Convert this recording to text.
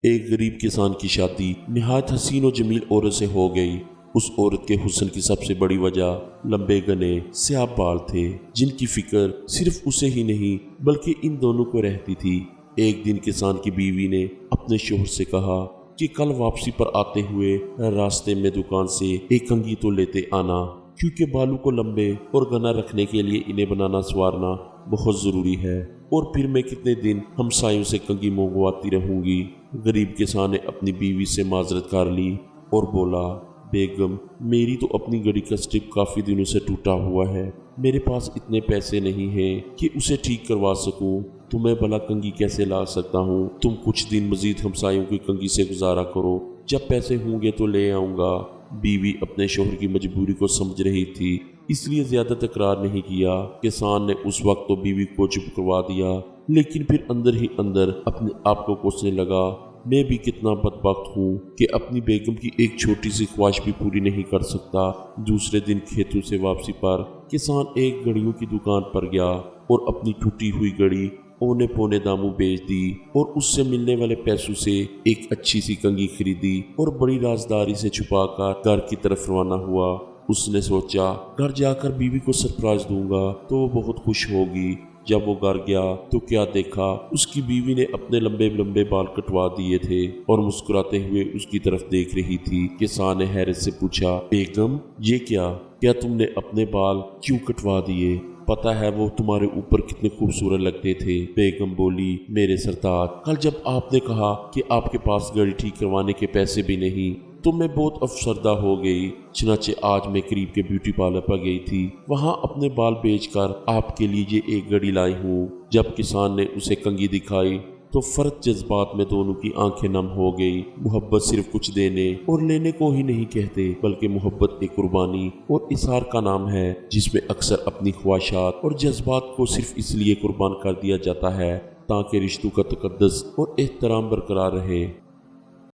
ایک غریب کسان کی شادی نہایت حسین و جمیل عورت سے ہو گئی۔ اس عورت کے حسن کی سب سے بڑی وجہ لمبے گھنے سیاہ بال تھے، جن کی فکر صرف اسے ہی نہیں بلکہ ان دونوں کو رہتی تھی۔ ایک دن کسان کی بیوی نے اپنے شوہر سے کہا کہ کل واپسی پر آتے ہوئے راستے میں دکان سے ایک کنگھی تو لیتے آنا، کیونکہ بالوں کو لمبے اور گھنا رکھنے کے لیے انہیں بنانا سنوارنا بہت ضروری ہے، اور پھر میں کتنے دن ہمسایوں سے کنگھی منگواتی رہوں گی۔ غریب کسان نے اپنی بیوی سے معذرت کر لی اور بولا، بیگم، میری تو اپنی گھڑی کا اسٹرپ کافی دنوں سے ٹوٹا ہوا ہے، میرے پاس اتنے پیسے نہیں ہیں کہ اسے ٹھیک کروا سکوں، تو میں بھلا کنگھی کیسے لا سکتا ہوں؟ تم کچھ دن مزید ہمسایوں کی کنگھی سے گزارا کرو، جب پیسے ہوں گے تو لے آؤں گا۔ بیوی اپنے شوہر کی مجبوری کو سمجھ رہی تھی، اس لیے زیادہ تکرار نہیں کیا۔ کسان نے اس وقت تو بیوی کو چپ کروا دیا، لیکن پھر اندر ہی اندر اپنے آپ کو کوسنے لگا، میں بھی کتنا بدبخت ہوں کہ اپنی بیگم کی ایک چھوٹی سی خواہش بھی پوری نہیں کر سکتا۔ دوسرے دن کھیتوں سے واپسی پر کسان ایک گھڑیوں کی دکان پر گیا اور اپنی ٹوٹی ہوئی گھڑی اونے پونے داموں بیچ دی اور اس سے ملنے والے پیسوں سے ایک اچھی سی کنگھی خریدی اور بڑی رازداری سے چھپا کر گھر کی طرف روانہ ہوا۔ اس نے سوچا، گھر جا کر بیوی کو سرپرائز دوں گا تو وہ بہت خوش ہوگی۔ جب وہ گھر گیا تو کیا دیکھا، اس کی بیوی نے اپنے لمبے لمبے بال کٹوا دیے تھے اور مسکراتے ہوئے اس کی طرف دیکھ رہی تھی۔ کسان نے حیرت سے پوچھا، بیگم، یہ کیا تم نے اپنے بال کیوں کٹوا دیے؟ پتہ ہے وہ تمہارے اوپر کتنے خوبصورت لگتے تھے۔ بیگم بولی، میرے سرتاج، کل جب آپ نے کہا کہ آپ کے پاس گھڑی ٹھیک کروانے کے پیسے بھی نہیں تو میں بہت افسردہ ہو گئی، چنانچہ آج میں قریب کے بیوٹی پارلر پر گئی تھی، وہاں اپنے بال بیچ کر آپ کے لیے یہ ایک گھڑی لائی ہوں۔ جب کسان نے اسے کنگھی دکھائی تو فرد جذبات میں دونوں کی آنکھیں نم ہو گئی۔ محبت صرف کچھ دینے اور لینے کو ہی نہیں کہتے، بلکہ محبت ایک قربانی اور اظہار کا نام ہے، جس میں اکثر اپنی خواہشات اور جذبات کو صرف اس لیے قربان کر دیا جاتا ہے تاکہ رشتوں کا تقدس اور احترام برقرار رہے۔